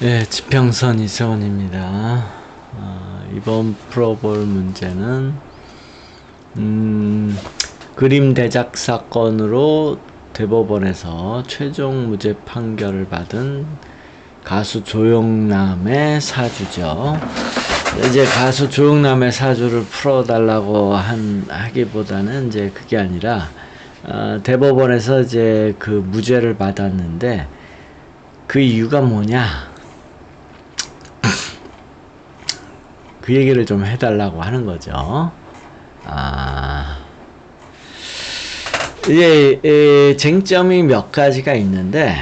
네, 지평선 이세원입니다. 이번 풀어볼 문제는 그림 대작 사건으로 대법원에서 최종 무죄 판결을 받은 가수 조영남의 사주죠. 이제 가수 조영남의 사주를 풀어달라고 하기보다는 이제 그게 아니라 대법원에서 이제 그 무죄를 받았는데 그 이유가 뭐냐? 그 얘기를 좀 해달라고 하는 거죠. 이제 쟁점이 몇 가지가 있는데,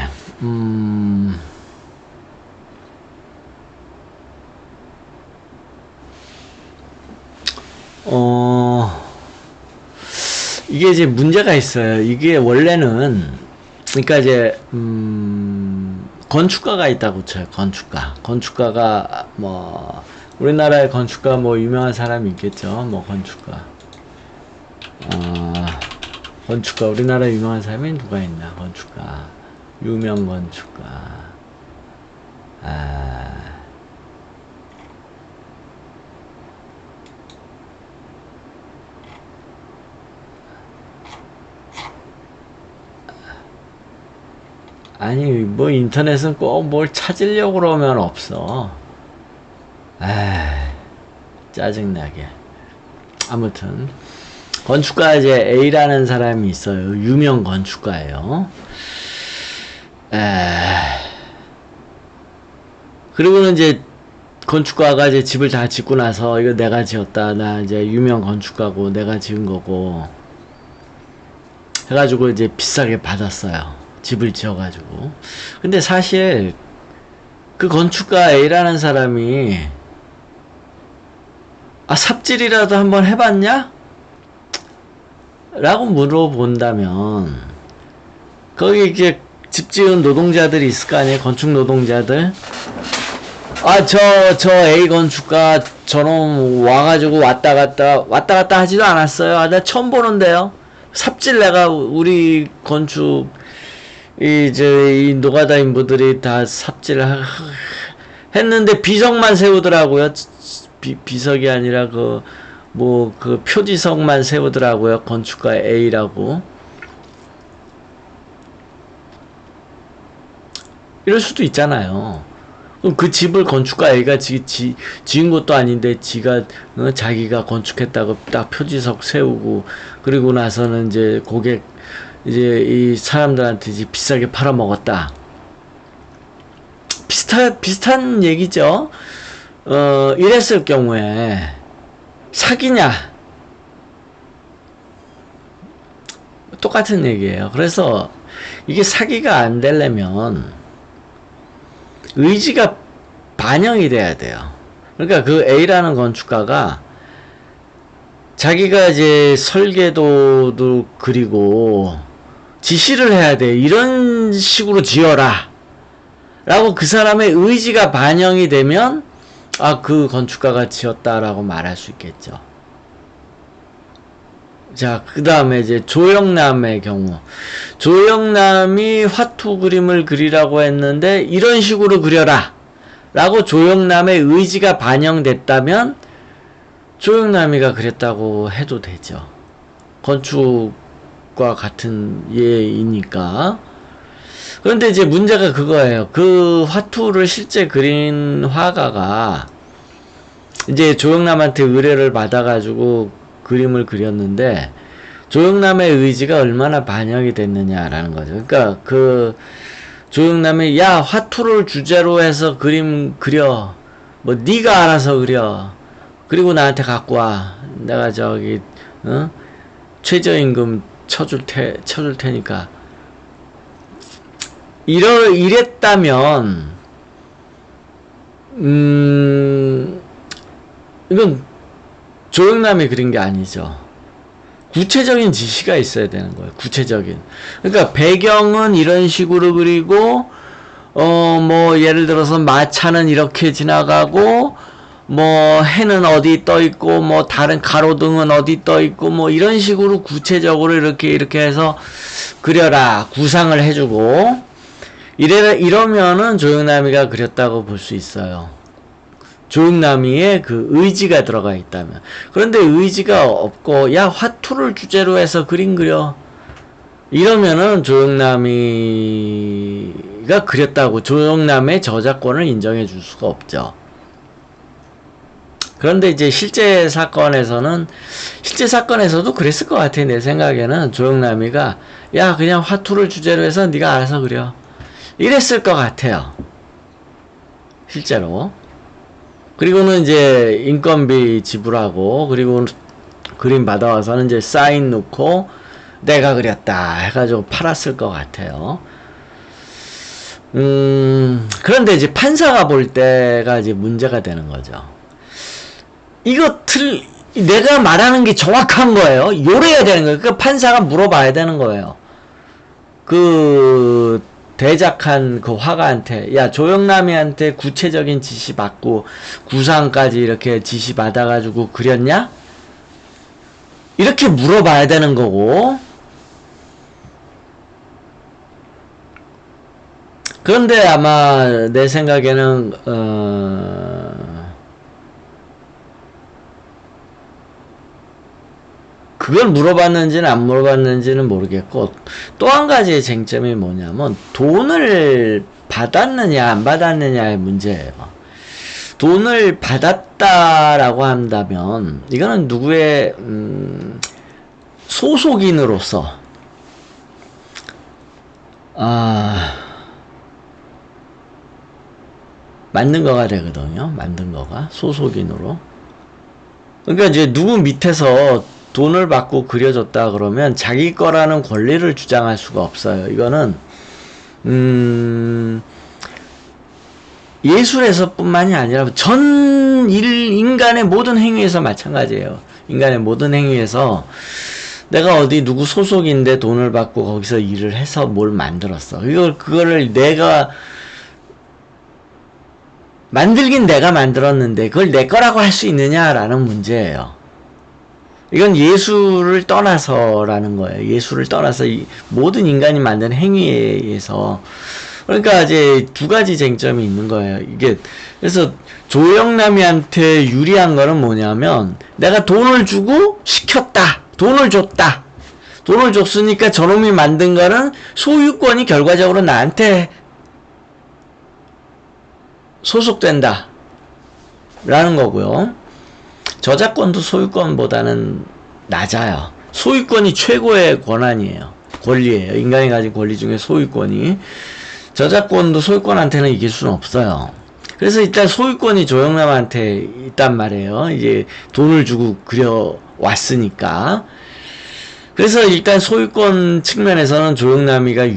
이게 이제 문제가 있어요. 이게 원래는, 그러니까 이제 건축가가 있다고 쳐요. 건축가가 뭐 우리나라의 건축가 뭐 유명한 사람이 있겠죠. 뭐 건축가 우리나라 유명한 사람이 누가 있나? 건축가, 유명 건축가. 아니 뭐 인터넷은 꼭 뭘 찾으려고 그러면 없어. 짜증나게. 아무튼 건축가 이제 A라는 사람이 있어요. 유명 건축가예요. 그리고는 이제 건축가가 이제 집을 다 짓고 나서 이거 내가 지었다. 나 이제 유명 건축가고 내가 지은 거고 해가지고 이제 비싸게 받았어요. 집을 지어가지고. 근데 사실 그 건축가 A라는 사람이 삽질이라도 한번 해봤냐? 라고 물어본다면 거기 이제 집 지은 노동자들이 있을 거 아니에요? 건축 노동자들. 저 A 건축가 저놈 와가지고 왔다 갔다 하지도 않았어요. 나 처음 보는데요. 삽질 내가 우리 건축 이 노가다 인부들이 다 삽질을 했는데 비석만 세우더라고요. 비석이 아니라 그 표지석만 세우더라고요. 건축가 A라고. 이럴 수도 있잖아요. 그 집을 건축가 A가 지은 것도 아닌데 자기가 건축했다고 딱 표지석 세우고 그리고 나서는 이제 이제 이 사람들한테 이제 비싸게 팔아먹었다. 비슷한 얘기죠. 이랬을 경우에 사기냐? 똑같은 얘기예요. 그래서 이게 사기가 안 되려면 의지가 반영이 돼야 돼요. 그러니까 그 A라는 건축가가 자기가 이제 설계도도 그리고 지시를 해야 돼. 이런 식으로 지어라. 라고 그 사람의 의지가 반영이 되면 그 건축가가 지었다라고 말할 수 있겠죠. 자, 그 다음에 이제 조영남의 경우. 조영남이 화투 그림을 그리라고 했는데 이런 식으로 그려라. 라고 조영남의 의지가 반영됐다면 조영남이가 그랬다고 해도 되죠. 건축과 같은 예이니까. 그런데 이제 문제가 그거예요. 그 화투를 실제 그린 화가가 이제 조영남한테 의뢰를 받아가지고 그림을 그렸는데 조영남의 의지가 얼마나 반영이 됐느냐라는 거죠. 그러니까 그 조영남이 화투를 주제로 해서 그림 그려. 뭐 네가 알아서 그려. 그리고 나한테 갖고 와. 내가 최저임금 쳐줄 테니까. 이랬다면, 이건 조영남이 그린 게 아니죠. 구체적인 지시가 있어야 되는 거예요. 구체적인. 그러니까 배경은 이런 식으로 그리고, 뭐, 예를 들어서 마차는 이렇게 지나가고, 뭐 해는 어디 떠 있고 뭐 다른 가로등은 어디 떠 있고 뭐 이런 식으로 구체적으로 이렇게 해서 그려라 구상을 해주고 이러면은 조영남이가 그렸다고 볼 수 있어요. 조영남이의 그 의지가 들어가 있다면. 그런데 의지가 없고, 야, 화투를 주제로 해서 그림 그려. 이러면은 조영남이가 그렸다고 조영남의 저작권을 인정해 줄 수가 없죠. 그런데 이제 실제 사건에서도 그랬을 것 같아. 내 생각에는 조영남이가 야, 그냥 화투를 주제로 해서 네가 알아서 그려. 이랬을 것 같아요. 실제로. 그리고는 이제 인건비 지불하고, 그리고 그림 받아와서는 이제 사인 놓고 내가 그렸다 해가지고 팔았을 것 같아요. 그런데 이제 판사가 볼 때가 이제 문제가 되는 거죠. 내가 말하는 게 정확한 거예요. 요래야 되는 거예요. 그러니까 판사가 물어봐야 되는 거예요. 그 대작한 그 화가한테, 야, 조영남이한테 구체적인 지시 받고 구상까지 이렇게 지시 받아가지고 그렸냐? 이렇게 물어봐야 되는 거고. 그런데 아마 내 생각에는 그걸 물어봤는지는 안 물어봤는지는 모르겠고, 또 한 가지의 쟁점이 뭐냐면 돈을 받았느냐 안 받았느냐의 문제예요. 돈을 받았다라고 한다면 이거는 누구의 소속인으로서 만든 거가 되거든요. 만든 거가 소속인으로. 그러니까 이제 누구 밑에서 돈을 받고 그려줬다 그러면 자기 거라는 권리를 주장할 수가 없어요. 이거는 예술에서 뿐만이 아니라 인간의 모든 행위에서 마찬가지예요. 인간의 모든 행위에서 내가 어디 누구 소속인데 돈을 받고 거기서 일을 해서 뭘 만들었어. 그거를 내가 만들긴 내가 만들었는데 그걸 내 거라고 할 수 있느냐라는 문제예요. 이건 예술을 떠나서라는 거예요. 예술을 떠나서 모든 인간이 만든 행위에 의해서. 그러니까 이제 두 가지 쟁점이 있는 거예요. 그래서 조영남이한테 유리한 거는 뭐냐면, 내가 돈을 주고 시켰다. 돈을 줬다. 돈을 줬으니까 저놈이 만든 거는 소유권이 결과적으로 나한테 소속된다. 라는 거고요. 저작권도 소유권보다는 낮아요. 소유권이 최고의 권리예요. 인간이 가진 권리 중에 소유권이. 저작권도 소유권한테는 이길 수는 없어요. 그래서 일단 소유권이 조영남한테 있단 말이에요. 이제 돈을 주고 그려왔으니까. 그래서 일단 소유권 측면에서는 조영남이가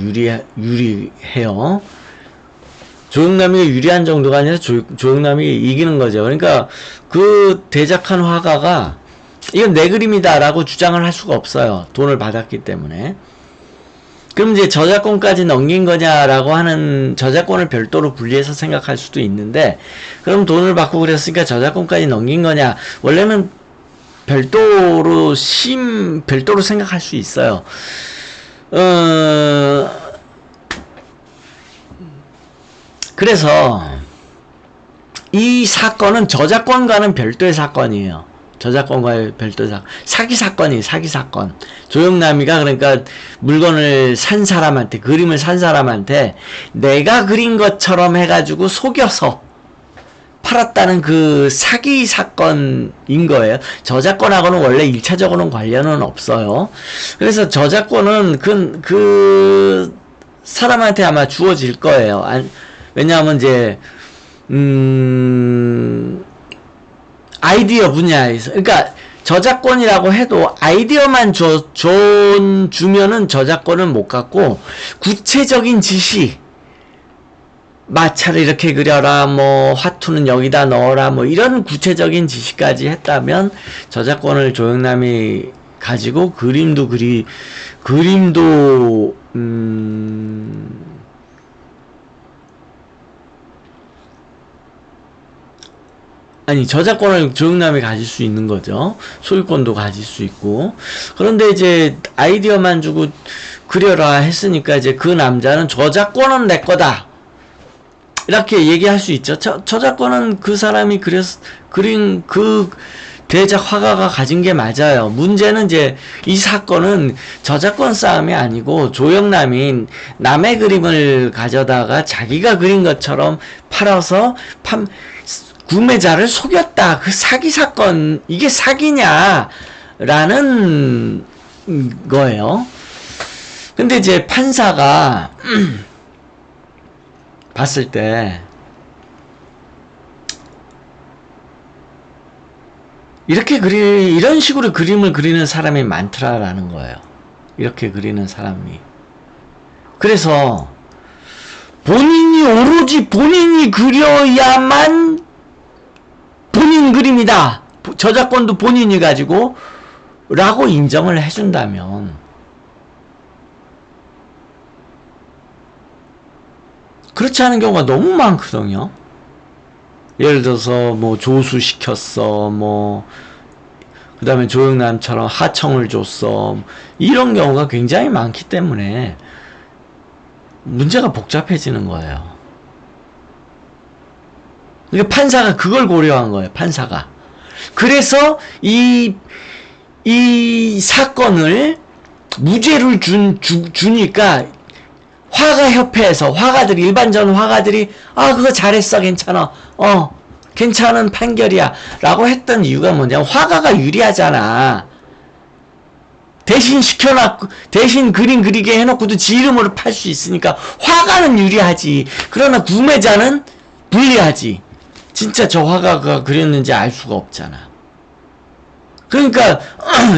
유리해요. 조영남이가 유리한 정도가 아니라 조영남이 이기는 거죠. 그러니까 그 대작한 화가가 이건 내 그림이다 라고 주장을 할 수가 없어요. 돈을 받았기 때문에. 그럼 이제 저작권까지 넘긴 거냐라고 하는, 저작권을 별도로 분리해서 생각할 수도 있는데, 그럼 돈을 받고 그랬으니까 저작권까지 넘긴 거냐? 원래는 별도로 생각할 수 있어요. 그래서 이 사건은 저작권과는 별도의 사건이에요. 저작권과의 별도의 사기 사건. 조영남이가 그러니까 물건을 산 사람한테, 그림을 산 사람한테 내가 그린 것처럼 해가지고 속여서 팔았다는 그 사기 사건인 거예요. 저작권하고는 원래 1차적으로는 관련은 없어요. 그래서 저작권은 그 사람한테 아마 주어질 거예요. 왜냐하면 이제 아이디어 분야에서, 그러니까 저작권이라고 해도 아이디어만 주면은 저작권은 못 갖고, 구체적인 지시, 마차를 이렇게 그려라, 뭐 화투는 여기다 넣어라, 뭐 이런 구체적인 지시까지 했다면 저작권을 조영남이 가지고 그림도 저작권을 조영남이 가질 수 있는 거죠. 소유권도 가질 수 있고. 그런데 이제 아이디어만 주고 그려라 했으니까 이제 그 남자는 저작권은 내 거다. 이렇게 얘기할 수 있죠. 저작권은 그 사람이 그린 그 대작 화가가 가진 게 맞아요. 문제는 이제 이 사건은 저작권 싸움이 아니고 조영남이 남의 그림을 가져다가 자기가 그린 것처럼 팔아서 구매자를 속였다. 그 사기 사건, 이게 사기냐? 라는 거예요. 근데 이제 판사가 봤을 때 이런 식으로 그림을 그리는 사람이 많더라라는 거예요. 이렇게 그리는 사람이. 그래서 오로지 본인이 그려야만 본인 그림이다. 저작권도 본인이 가지고 라고 인정을 해준다면 그렇지 않은 경우가 너무 많거든요. 예를 들어서 뭐 조수시켰어, 뭐 그 다음에 조영남처럼 하청을 줬어, 이런 경우가 굉장히 많기 때문에 문제가 복잡해지는 거예요. 그러니까 판사가 그걸 고려한 거예요. 판사가. 그래서 이 사건을 무죄를 주니까 화가협회에서 일반전 화가들이 그거 잘했어, 괜찮아, 괜찮은 판결이야 라고 했던 이유가 뭐냐면 화가가 유리하잖아. 대신 그림 그리게 해놓고도 지 이름으로 팔 수 있으니까 화가는 유리하지. 그러나 구매자는 불리하지. 진짜 저 화가가 그렸는지 알 수가 없잖아. 그러니까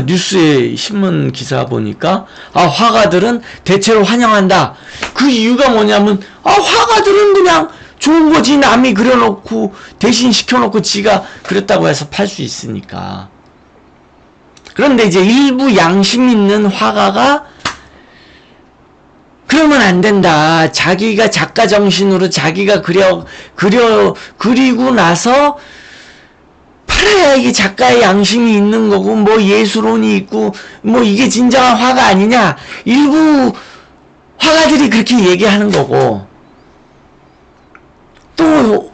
뉴스에 신문 기사 보니까 화가들은 대체로 환영한다. 그 이유가 뭐냐면 화가들은 그냥 좋은 거지. 남이 그려놓고 대신 시켜놓고 지가 그렸다고 해서 팔 수 있으니까. 그런데 이제 일부 양심 있는 화가가 그러면 안 된다. 자기가 작가 정신으로 자기가 그리고 나서 팔아야 이게 작가의 양심이 있는 거고, 뭐 예술혼이 있고, 뭐 이게 진정한 화가 아니냐. 일부 화가들이 그렇게 얘기하는 거고, 또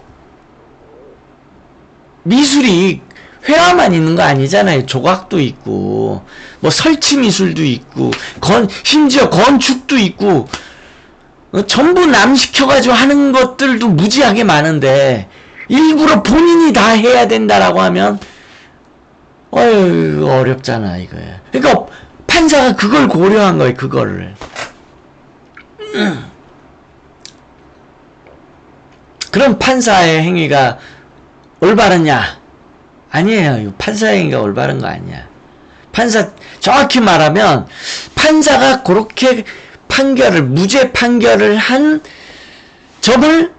미술이 회화만 있는 거 아니잖아요. 조각도 있고, 뭐 설치 미술도 있고, 심지어 건축도 있고, 전부 남 시켜가지고 하는 것들도 무지하게 많은데, 일부러 본인이 다 해야 된다라고 하면, 어렵잖아, 이거야. 그러니까, 판사가 그걸 고려한 거예요, 그거를. 그럼 판사의 행위가 올바르냐? 아니에요. 판사의 행위가 올바른 거 아니야. 정확히 말하면, 판사가 그렇게 무죄 판결을 한 점을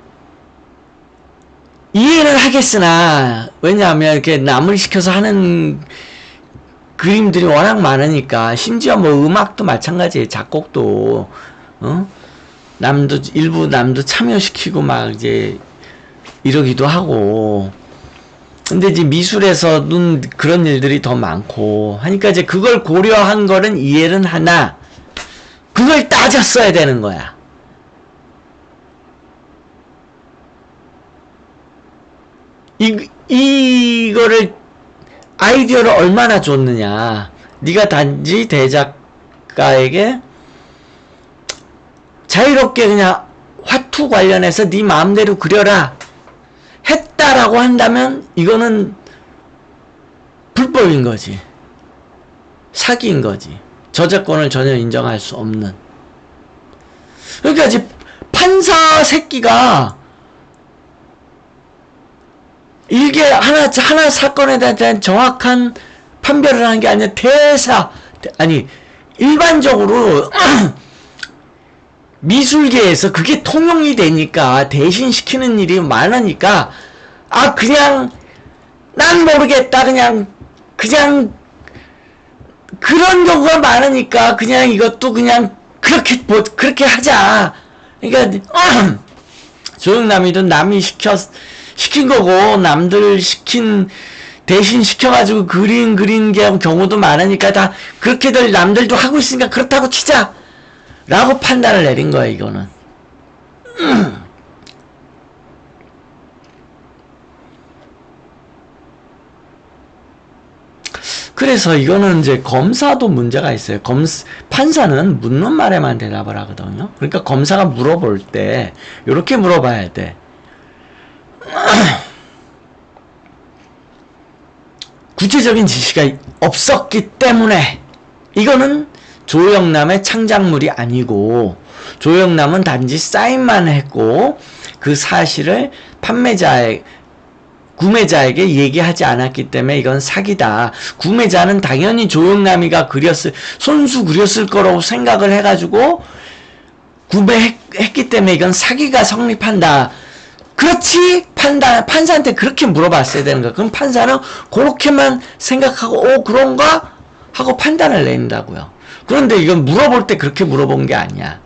이해는 하겠으나, 왜냐하면 이렇게 남을 시켜서 하는 그림들이 워낙 많으니까, 심지어 뭐 음악도 마찬가지예요. 작곡도, 일부 남도 참여시키고 막 이제 이러기도 하고. 근데 이제 미술에서는 그런 일들이 더 많고 하니까 이제 그걸 고려한 거는 이해는 하나, 그걸 따졌어야 되는 거야. 이거를 아이디어를 얼마나 줬느냐. 네가 단지 대작가에게 자유롭게 그냥 화투 관련해서 네 마음대로 그려라 했다라고 한다면 이거는 불법인 거지. 사기인 거지. 저작권을 전혀 인정할 수 없는. 그러니까 이제 판사 새끼가 이게 하나 사건에 대한 정확한 판별을 하는 게 아니라 일반적으로 미술계에서 그게 통용이 되니까 대신 시키는 일이 많으니까 그냥 난 모르겠다 그냥 그런 경우가 많으니까 그냥 이것도 그냥 그렇게 하자. 그러니까 조영남이든 남이 시킨 거고 남들 대신 시켜가지고 그린 경우도 많으니까 다 그렇게들 남들도 하고 있으니까 그렇다고 치자. 라고 판단을 내린 거야, 이거는. 그래서 이거는 이제 검사도 문제가 있어요. 판사는 묻는 말에만 대답을 하거든요. 그러니까 검사가 물어볼 때 이렇게 물어봐야 돼. 구체적인 지시가 없었기 때문에 이거는 조영남의 창작물이 아니고 조영남은 단지 사인만 했고 그 사실을 구매자에게 얘기하지 않았기 때문에 이건 사기다. 구매자는 당연히 조영남이가 손수 그렸을 거라고 생각을 해가지고 구매했기 때문에 이건 사기가 성립한다. 그렇지? 판사한테 그렇게 물어봤어야 되는 거야. 그럼 판사는 그렇게만 생각하고, 그런가? 하고 판단을 내린다고요. 그런데 이건 물어볼 때 그렇게 물어본 게 아니야.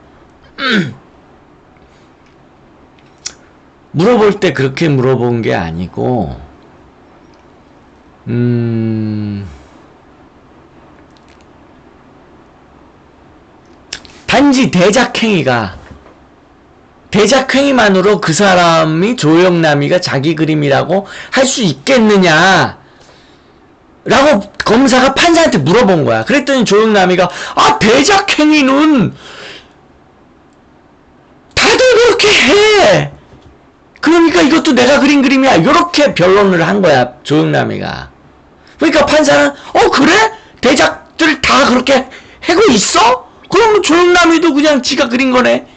물어볼 때 그렇게 물어본 게 아니고, 단지 대작행위만으로 그 사람이 조영남이가 자기 그림이라고 할 수 있겠느냐 라고 검사가 판사한테 물어본 거야. 그랬더니 조영남이가 대작행위는 다들 그렇게 해. 그러니까 이것도 내가 그린 그림이야. 이렇게 변론을 한 거야, 조영남이가. 그러니까 판사는 그래? 대작들 다 그렇게 하고 있어? 그럼 조영남이도 그냥 지가 그린 거네.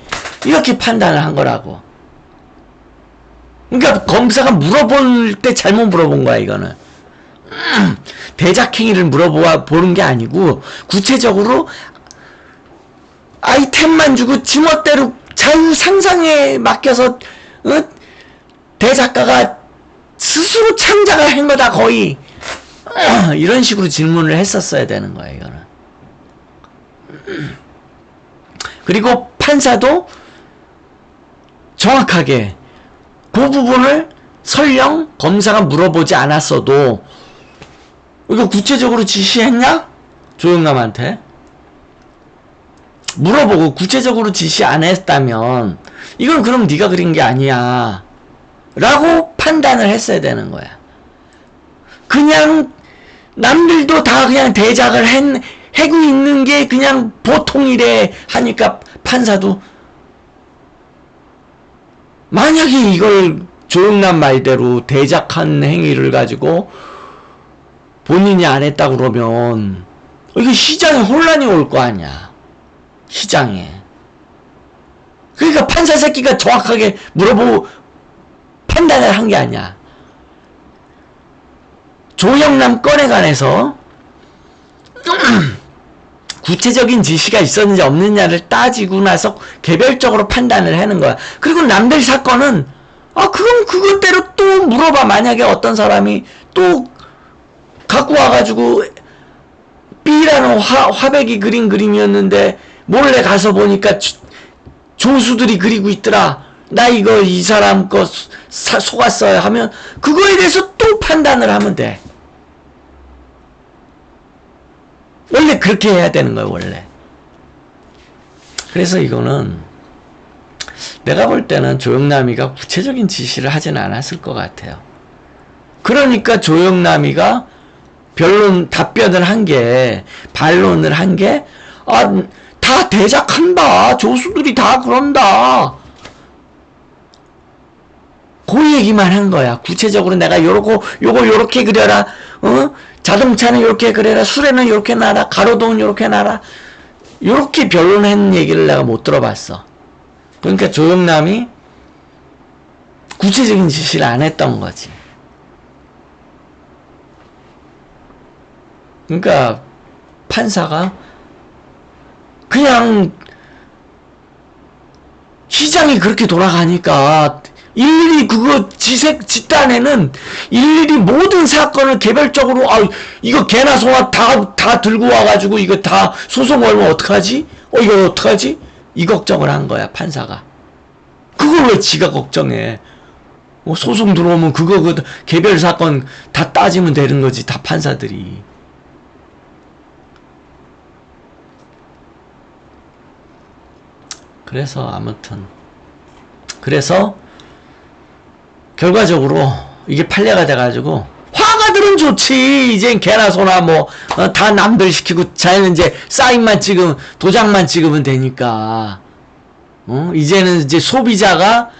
이렇게 판단을 한 거라고. 그러니까 검사가 물어볼 때 잘못 물어본 거야, 이거는. 대작행위를 물어보는 게 아니고 구체적으로 아이템만 주고 지멋대로 자유 상상에 맡겨서 대작가가 스스로 창작을 한 거다, 거의. 이런 식으로 질문을 했었어야 되는 거예요, 이거는. 그리고 판사도 정확하게 그 부분을 설령 검사가 물어보지 않았어도 이거 구체적으로 지시했냐? 조영남한테 물어보고 구체적으로 지시 안 했다면 이건 그럼 네가 그린 게 아니야 라고 판단을 했어야 되는 거야. 그냥 남들도 다 그냥 대작을 하고 있는 게 그냥 보통이래 하니까 판사도 만약에 이걸 조영남 말대로 대작한 행위를 가지고 본인이 안 했다 그러면 이거 시장에 혼란이 올 거 아니야. 시장에. 그러니까 판사 새끼가 정확하게 물어보고 판단을 한 게 아니야. 조영남 건에 관해서 구체적인 지시가 있었는지 없느냐를 따지고 나서 개별적으로 판단을 하는 거야. 그리고 남들 사건은 그럼 그것대로 또 물어봐. 만약에 어떤 사람이 또 갖고 와가지고 B라는 화백이 그린 그림이었는데 몰래 가서 보니까 조수들이 그리고 있더라. 나 이거 이 사람 거 속았어요 하면 그거에 대해서 또 판단을 하면 돼. 원래 그렇게 해야 되는 거예요, 원래. 그래서 이거는 내가 볼 때는 조영남이가 구체적인 지시를 하진 않았을 것 같아요. 그러니까 조영남이가 답변을 한 게, 반론을 한 게, 다 대작한다. 조수들이 다 그런다. 그 얘기만 한 거야. 구체적으로 내가 요거 요렇게 그려라. 자동차는 요렇게 그려라. 수레는 요렇게 놔라. 가로등은 요렇게 놔라. 요렇게 변론한 얘기를 내가 못 들어봤어. 그러니까 조영남이 구체적인 지시를 안 했던 거지. 그러니까 판사가 그냥 시장이 그렇게 돌아가니까 일일이 그거 집단에는 일일이 모든 사건을 개별적으로 이거 개나 소나 다 들고 와가지고 이거 다 소송 걸면 어떡하지? 이거 어떡하지? 이 걱정을 한 거야, 판사가. 그걸 왜 지가 걱정해? 소송 들어오면 그거 개별 사건 다 따지면 되는 거지, 다 판사들이. 그래서 아무튼 그래서 결과적으로 이게 판례가 돼가지고 화가들은 좋지. 이젠 개나 소나 뭐 다 남들 시키고 자기는 이제 사인만 찍으면 도장만 찍으면 되니까 이제는 이제 소비자가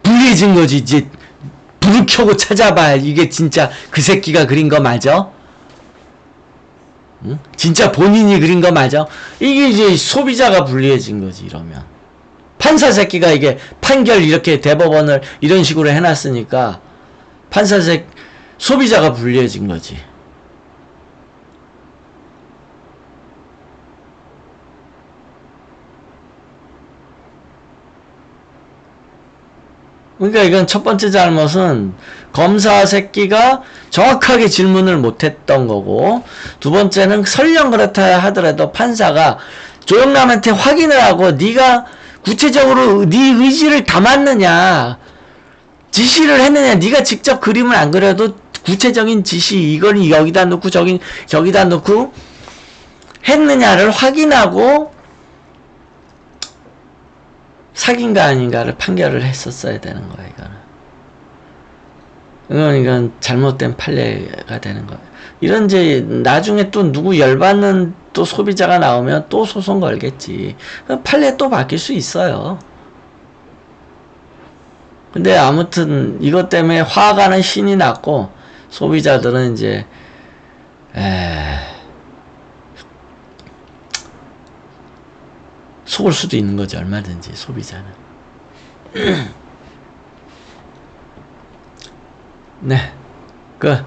불리해진 거지. 이제 불을 켜고 찾아봐야 이게 진짜 그 새끼가 그린 거 맞아? 응? 진짜 본인이 그린 거 맞아? 이게 이제 소비자가 불리해진 거지. 이러면 판사 새끼가 이게 판결 이렇게 대법원을 이런 식으로 해놨으니까 소비자가 불리해진 거지. 그러니까 이건 첫 번째 잘못은 검사 새끼가 정확하게 질문을 못했던 거고, 두 번째는 설령 그렇다 하더라도 판사가 조영남한테 확인을 하고 네가 구체적으로 네 의지를 담았느냐, 지시를 했느냐, 네가 직접 그림을 안 그려도 구체적인 지시, 이걸 여기다 놓고 저기다 놓고 했느냐를 확인하고 사기인가 아닌가를 판결을 했었어야 되는 거야. 이건 잘못된 판례가 되는 거야. 이런 이제 나중에 또 누구 열받는 또 소비자가 나오면 또 소송 걸겠지. 판례 또 바뀔 수 있어요. 근데 아무튼 이것 때문에 화가는 신이 났고 소비자들은 이제 속을 수도 있는 거지. 얼마든지 소비자는. 네, 끝.